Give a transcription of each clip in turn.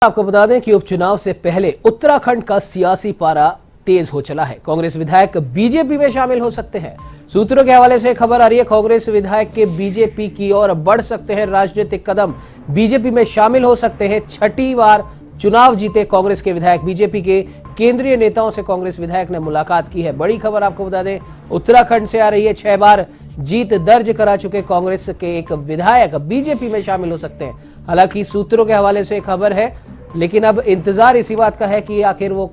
आपको बता दें कि उपचुनाव से पहले उत्तराखंड का सियासी पारा तेज हो चला है। कांग्रेस विधायक बीजेपी में शामिल हो सकते हैं। सूत्रों के हवाले से खबर आ रही है, कांग्रेस विधायक के बीजेपी की ओर बढ़ सकते हैं राजनीतिक कदम। बीजेपी में शामिल हो सकते हैं। छठी बार चुनाव जीते कांग्रेस के विधायक। बीजेपी के केंद्रीय नेताओं से कांग्रेस विधायक ने मुलाकात की है। बड़ी खबर आपको बता दें, उत्तराखंड से आ रही है। 6 बार जीत दर्ज करा चुके कांग्रेस के एक विधायक बीजेपी में शामिल हो सकते हैं। हालांकि सूत्रों के हवाले से खबर है, लेकिन अब इंतजार इसी बात का है कि आखिर वो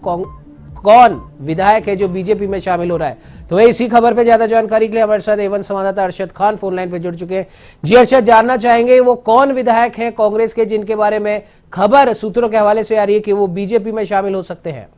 कौन विधायक है जो बीजेपी में शामिल हो रहा है। तो वही इसी खबर पे ज्यादा जानकारी के लिए हमारे साथ एवन संवाददाता अरशद खान फोन लाइन पे जुड़ चुके हैं। जी अरशद, जानना चाहेंगे वो कौन विधायक है कांग्रेस के जिनके बारे में खबर सूत्रों के हवाले से आ रही है कि वो बीजेपी में शामिल हो सकते हैं।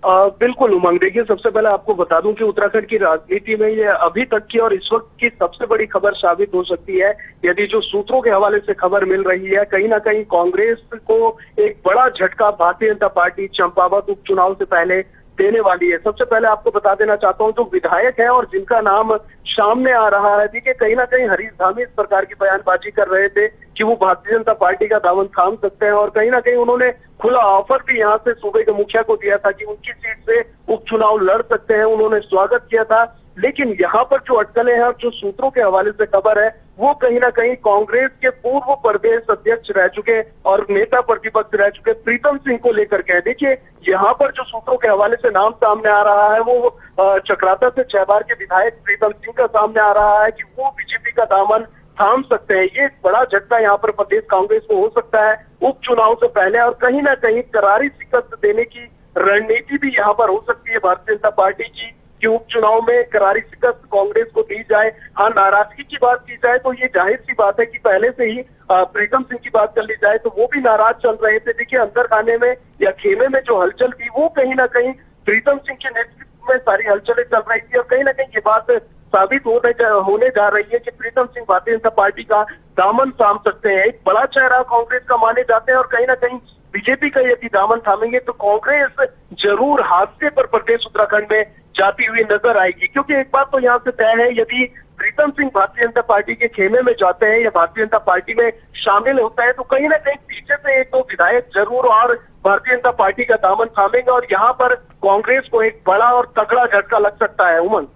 बिल्कुल उमंग, देखिए सबसे पहले आपको बता दूं कि उत्तराखंड की राजनीति में ये अभी तक की और इस वक्त की सबसे बड़ी खबर साबित हो सकती है। यदि जो सूत्रों के हवाले से खबर मिल रही है, कहीं ना कहीं कांग्रेस को एक बड़ा झटका भारतीय जनता पार्टी चंपावत उपचुनाव से पहले देने वाली है। सबसे पहले आपको बता देना चाहता हूं, जो विधायक है और जिनका नाम सामने आ रहा है, देखिए कहीं ना कहीं हरीश धामी इस प्रकार की बयानबाजी कर रहे थे कि वो भारतीय जनता पार्टी का दामन थाम सकते हैं, और कहीं ना कहीं उन्होंने खुला ऑफर भी यहाँ से सूबे के मुखिया को दिया था कि उनकी सीट से उपचुनाव लड़ सकते हैं। उन्होंने स्वागत किया था, लेकिन यहाँ पर जो अटकलें हैं और जो सूत्रों के हवाले से खबर है, वो कहीं ना कहीं कांग्रेस के पूर्व प्रदेश अध्यक्ष रह चुके और नेता प्रतिपक्ष रह चुके प्रीतम सिंह को लेकर के। देखिए यहाँ पर जो सूत्रों के हवाले से नाम सामने आ रहा है, वो चक्राता से 6 बार के विधायक प्रीतम सिंह का सामने आ रहा है कि वो बीजेपी का दामन थाम सकते हैं। ये बड़ा झटका यहाँ पर प्रदेश कांग्रेस को हो सकता है उपचुनाव से पहले, और कहीं ना कहीं करारी शिकस्त देने की रणनीति भी यहाँ पर हो सकती है भारतीय जनता पार्टी की कि उपचुनाव में करारी शिकस्त कांग्रेस को दी जाए। हाँ, नाराजगी की बात की जाए तो ये जाहिर सी बात है कि पहले से ही प्रीतम सिंह की बात कर ली जाए तो वो भी नाराज चल रहे थे। देखिए अंदर खाने में या खेमे में जो हलचल थी, वो कहीं ना कहीं प्रीतम सिंह के नेतृत्व में सारी हलचलें चल रही थी, और कहीं ना कहीं ये बात साबित होने जा रही है कि प्रीतम सिंह भारतीय जनता पार्टी का दामन थाम सकते हैं। एक बड़ा चेहरा कांग्रेस का माने जाते हैं, और कहीं ना कहीं बीजेपी का यदि दामन थामेंगे तो कांग्रेस जरूर हादसे पर प्रदेश उत्तराखंड में जाती हुई नजर आएगी। क्योंकि एक बात तो यहाँ से तय है, यदि प्रीतम सिंह भारतीय जनता पार्टी के खेमे में जाते हैं या भारतीय जनता पार्टी में शामिल होता है, तो कहीं ना कहीं पीछे से एक दो विधायक जरूर और भारतीय जनता पार्टी का दामन थामेंगे, और यहाँ पर कांग्रेस को एक बड़ा और तगड़ा झटका लग सकता है। उमंग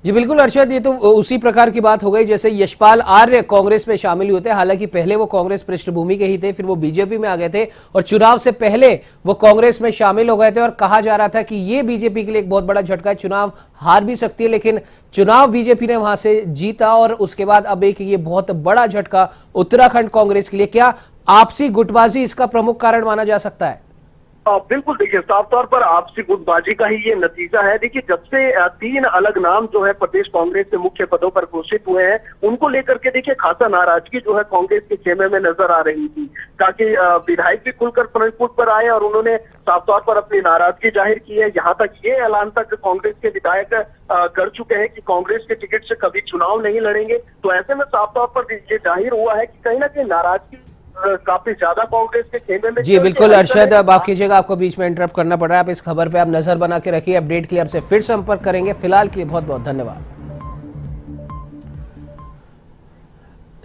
जी बिल्कुल अरशद, ये तो उसी प्रकार की बात हो गई जैसे यशपाल आर्य कांग्रेस में शामिल हुए थे। हालांकि पहले वो कांग्रेस पृष्ठभूमि के ही थे, फिर वो बीजेपी में आ गए थे और चुनाव से पहले वो कांग्रेस में शामिल हो गए थे, और कहा जा रहा था कि ये बीजेपी के लिए एक बहुत बड़ा झटका है, चुनाव हार भी सकती है। लेकिन चुनाव बीजेपी ने वहां से जीता, और उसके बाद अब एक ये बहुत बड़ा झटका उत्तराखंड कांग्रेस के लिए। क्या आपसी गुटबाजी इसका प्रमुख कारण माना जा सकता है? बिल्कुल, देखिए साफ तौर पर आपसी गुटबाजी का ही ये नतीजा है। देखिए जब से 3 अलग नाम जो है प्रदेश कांग्रेस के मुख्य पदों पर घोषित हुए हैं, उनको लेकर के देखिए खासा नाराजगी जो है कांग्रेस के खेमे में नजर आ रही थी, ताकि विधायक भी खुलकर फ्रंट फुट पर आए और उन्होंने साफ तौर पर अपनी नाराजगी जाहिर की है। यहाँ तक ये ऐलान तक कांग्रेस के विधायक कर चुके हैं कि कांग्रेस के टिकट से कभी चुनाव नहीं लड़ेंगे। तो ऐसे में साफ तौर पर ये जाहिर हुआ है कि कहीं ना कहीं नाराजगी काफी ज्यादा कांग्रेस के खेमे में। जी बिल्कुल अरशद, माफ कीजिएगा, आपको बीच में इंटरप्ट करना पड़ रहा है। आप इस खबर पे आप नजर बना के रखिए, अपडेट के लिए आपसे फिर संपर्क करेंगे। फिलहाल के लिए बहुत बहुत धन्यवाद।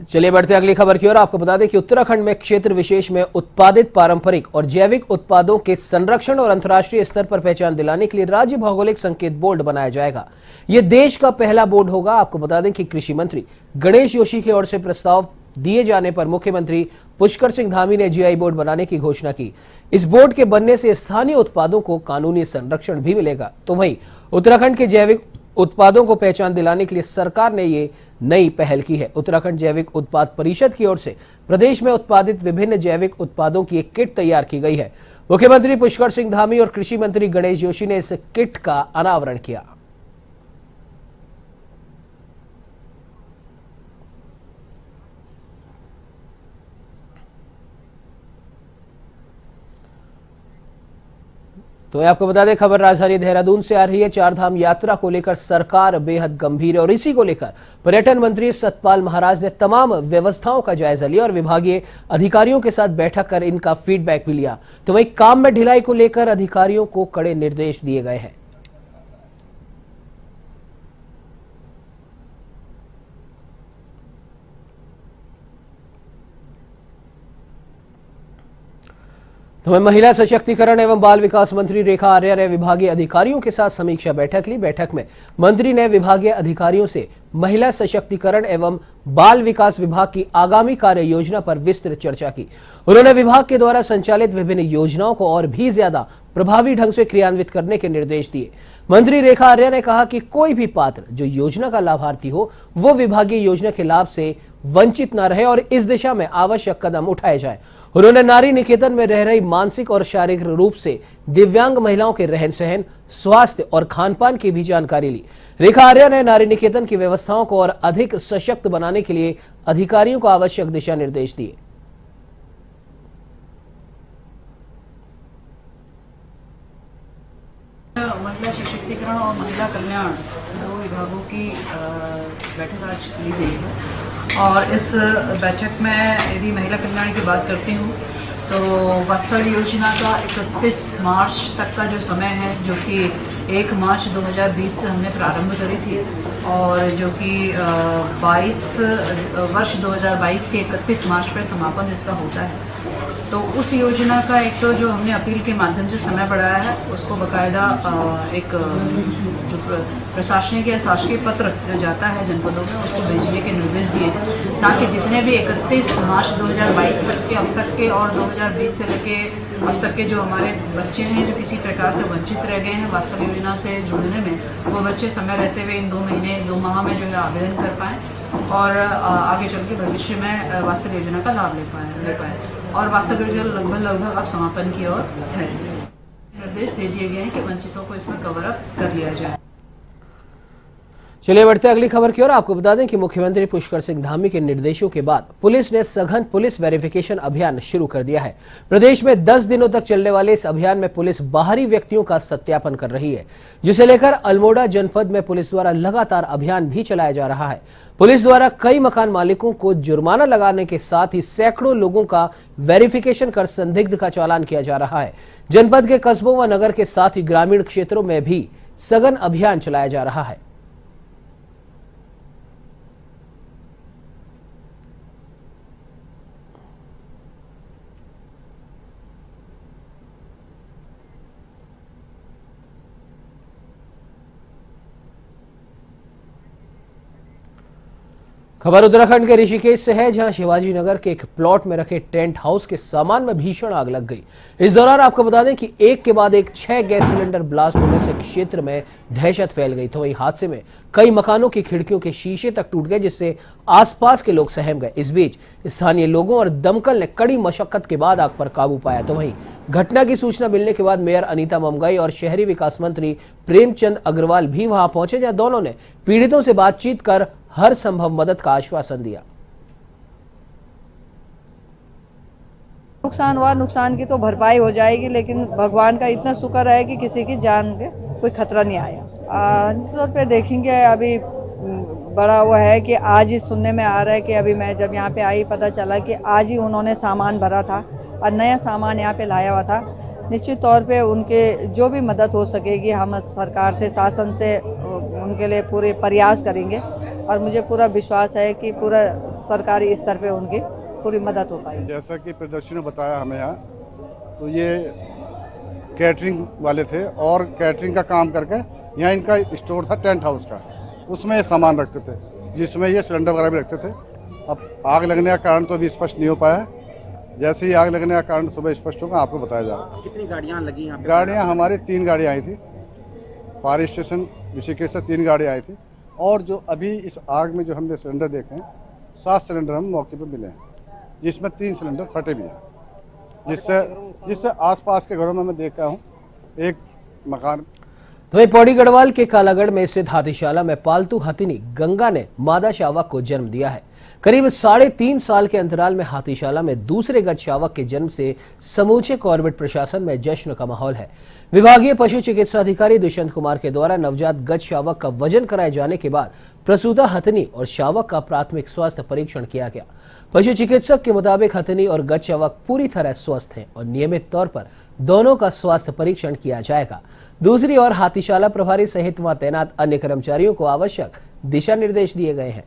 चलिए बढ़ते अगली खबर की ओर। आपको बता दें कि उत्तराखंड में क्षेत्र विशेष में उत्पादित पारंपरिक और जैविक उत्पादों के संरक्षण और अंतर्राष्ट्रीय स्तर पर पहचान दिलाने के लिए राज्य भौगोलिक संकेत बोर्ड बनाया जाएगा। यह देश का पहला बोर्ड होगा। आपको बता दें कि कृषि मंत्री गणेश जोशी की ओर से प्रस्ताव दिए जाने पर मुख्यमंत्री पुष्कर सिंह धामी ने जीआई बोर्ड बनाने की घोषणा की। इस बोर्ड के बनने से स्थानीय उत्पादों को कानूनी संरक्षण भी मिलेगा। तो वहीं उत्तराखंड के जैविक उत्पादों को पहचान दिलाने के लिए सरकार ने ये नई पहल की है। उत्तराखंड जैविक उत्पाद परिषद की ओर से प्रदेश में उत्पादित विभिन्न जैविक उत्पादों की एक किट तैयार की गई है। मुख्यमंत्री पुष्कर सिंह धामी और कृषि मंत्री गणेश जोशी ने इस किट का अनावरण किया। तो आपको बता दें, खबर राजधानी देहरादून से आ रही है। 4 धाम यात्रा को लेकर सरकार बेहद गंभीर है, और इसी को लेकर पर्यटन मंत्री सतपाल महाराज ने तमाम व्यवस्थाओं का जायजा लिया और विभागीय अधिकारियों के साथ बैठक कर इनका फीडबैक भी लिया। तो वहीं काम में ढिलाई को लेकर अधिकारियों को कड़े निर्देश दिए गए हैं। तो वहीं महिला सशक्तिकरण एवं बाल विकास मंत्री रेखा आर्या ने विभागीय अधिकारियों के साथ समीक्षा बैठक ली। बैठक में मंत्री ने विभागीय अधिकारियों से महिला सशक्तिकरण एवं बाल विकास विभाग की आगामी कार्य योजना पर विस्तृत चर्चा की। उन्होंने विभाग के द्वारा संचालित विभिन्न योजनाओं को और भी ज्यादा प्रभावी ढंग से क्रियान्वित करने के निर्देश दिए। मंत्री रेखा आर्या ने कहा कि कोई भी पात्र जो योजना का लाभार्थी हो वो विभागीय योजना के लाभ से वंचित न रहे और इस दिशा में आवश्यक कदम उठाए जाएं। उन्होंने नारी निकेतन में रह रही मानसिक और शारीरिक रूप से दिव्यांग महिलाओं के रहन सहन, स्वास्थ्य और खानपान की भी जानकारी ली। रेखा आर्या ने नारी निकेतन की व्यवस्थाओं को और अधिक सशक्त बनाने के लिए अधिकारियों को आवश्यक दिशा निर्देश दिए। महिला सशक्तिकरण और महिला कल्याण दो विभागों की बैठक आज ली गई है और इस बैठक में यदि महिला कल्याण की बात करती हूँ तो वात्सल्य योजना का 31 मार्च तक का जो समय है, जो कि 1 मार्च 2020 से हमने प्रारंभ करी थी और जो कि 22 वर्ष 2022 के 31 मार्च पर समापन इसका होता है। तो उस योजना का एक तो जो हमने अपील के माध्यम से समय बढ़ाया है, उसको बाकायदा एक जो प्रशासनिक या शासकीय पत्र जो जाता है जनपदों में उसको भेजने के निर्देश दिए ताकि जितने भी 31 मार्च 2022 तक के अब तक के और 2020 से लेके अब तक के जो हमारे बच्चे हैं जो किसी प्रकार से वंचित रह गए हैं वात्सल्य योजना से जुड़ने में, वो बच्चे समय रहते हुए इन 2 माह में जो है आवेदन कर पाएँ और आगे चल के भविष्य में वात्सल्य योजना का लाभ ले पाएँ और वात्सल्य योजना लगभग अब समापन की ओर है। निर्देश दे दिए गए हैं कि वंचितों को इसमें कवर अप कर लिया जाए। चलिए बढ़ते अगली खबर की ओर। आपको बता दें कि मुख्यमंत्री पुष्कर सिंह धामी के निर्देशों के बाद पुलिस ने सघन पुलिस वेरिफिकेशन अभियान शुरू कर दिया है। प्रदेश में 10 दिनों तक चलने वाले इस अभियान में पुलिस बाहरी व्यक्तियों का सत्यापन कर रही है, जिसे लेकर अल्मोड़ा जनपद में पुलिस द्वारा लगातार अभियान भी चलाया जा रहा है। पुलिस द्वारा कई मकान मालिकों को जुर्माना लगाने के साथ ही सैकड़ों लोगों का वेरिफिकेशन कर संदिग्ध का चालान किया जा रहा है। जनपद के कस्बों व नगर के साथ ही ग्रामीण क्षेत्रों में भी सघन अभियान चलाया जा रहा है। खबर उत्तराखंड के ऋषिकेश से है, जहां शिवाजी नगर के एक प्लॉट में रखे टेंट हाउस के सामान में भीषण आग लग गई। इस दौरान आपको बता दें कि एक के बाद एक 6 गैस सिलेंडर ब्लास्ट होने से क्षेत्र में दहशत फैल गई। तो वहीं हादसे में कई मकानों की खिड़कियों के शीशे तक टूट गए, जिससे आसपास के लोग सहम गए। इस बीच स्थानीय लोगों और दमकल ने कड़ी मशक्कत के बाद आग पर काबू पाया। तो वहीं घटना की सूचना मिलने के बाद मेयर अनीता ममगाई और शहरी विकास मंत्री प्रेमचंद अग्रवाल भी वहां पहुंचे, जहां दोनों ने पीड़ितों से बातचीत कर हर संभव मदद का आश्वासन दिया। नुकसान की तो भरपाई हो जाएगी, लेकिन भगवान का इतना शुक्र है कि किसी की जान पे कोई खतरा नहीं आया। निश्चित तौर पे देखेंगे। अभी बड़ा वो है कि आज ही सुनने में आ रहा है कि अभी मैं जब यहाँ पे आई पता चला कि आज ही उन्होंने सामान भरा था और नया सामान यहाँ पे लाया हुआ था। निश्चित तौर पे उनके जो भी मदद हो सकेगी हम सरकार से, शासन से उनके लिए पूरे प्रयास करेंगे और मुझे पूरा विश्वास है कि पूरा सरकारी स्तर पे उनकी पूरी मदद हो पाएगी। जैसा कि प्रदर्शन ने बताया हमें यहाँ, तो ये कैटरिंग वाले थे और कैटरिंग का काम करके यहाँ इनका स्टोर था टेंट हाउस का, उसमें ये सामान रखते थे, जिसमें ये सिलेंडर वगैरह भी रखते थे। अब आग लगने का कारण तो अभी स्पष्ट नहीं हो पाया। जैसे ही आग लगने का कारण सुबह स्पष्ट होगा आपको बताया जाएगा। कितनी गाड़ियाँ लगी यहाँ पे? गाड़ियाँ हमारी 3 गाड़ियाँ आई थी। फायर स्टेशन ऋषिकेश से 3 गाड़ियाँ आई थी और जो अभी इस आग में जो हमने सिलेंडर देखे हैं 7 सिलेंडर हम मौके पर मिले हैं, जिसमें 3 सिलेंडर फटे भी हैं, जिससे आसपास के घरों में मैं देख रहा हूँ एक मकान। तो वहीं पौड़ी गढ़वाल के कालागढ़ में स्थित हाथीशाला में पालतू हथिनी गंगा ने मादा शावक को जन्म दिया है। करीब 3.5 साल के अंतराल में हाथीशाला में दूसरे गज शावक के जन्म से समूचे कॉर्बेट प्रशासन में जश्न का माहौल है। विभागीय पशु चिकित्सा अधिकारी दुष्यंत कुमार के द्वारा नवजात गज शावक का वजन कराए जाने के बाद प्रसूता हथिनी और शावक का प्राथमिक स्वास्थ्य परीक्षण किया गया। पशु चिकित्सक के मुताबिक हथिनी और गज शावक पूरी तरह स्वस्थ हैं और नियमित तौर पर दोनों का स्वास्थ्य परीक्षण किया जाएगा। दूसरी ओर हाथीशाला प्रभारी सहित वहां तैनात अन्य कर्मचारियों को आवश्यक दिशा निर्देश दिए गए हैं।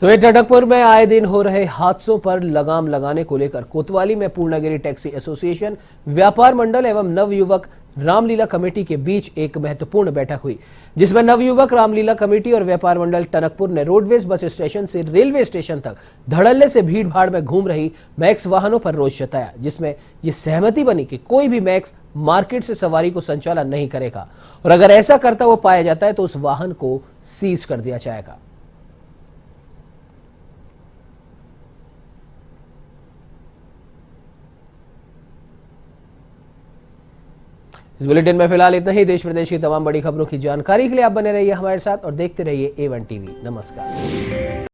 तो ये टनकपुर में आए दिन हो रहे हादसों पर लगाम लगाने को लेकर कोतवाली में पूर्णागिरी टैक्सी एसोसिएशन, व्यापार मंडल एवं नवयुवक रामलीला कमेटी के बीच एक महत्वपूर्ण बैठक हुई, जिसमें नवयुवक रामलीला कमेटी और व्यापार मंडल टनकपुर ने रोडवेज बस स्टेशन से रेलवे स्टेशन तक धड़ल्ले से भीड़ भाड़ में घूम रही मैक्स वाहनों पर रोष जताया, जिसमें ये सहमति बनी कि कोई भी मैक्स मार्केट से सवारी को संचालन नहीं करेगा और अगर ऐसा करता हुआ पाया जाता है तो उस वाहन को सीज कर दिया जाएगा। इस बुलेटिन में फिलहाल इतना ही। देश प्रदेश की तमाम बड़ी खबरों की जानकारी के लिए आप बने रहिए हमारे साथ और देखते रहिए A1 टीवी। नमस्कार।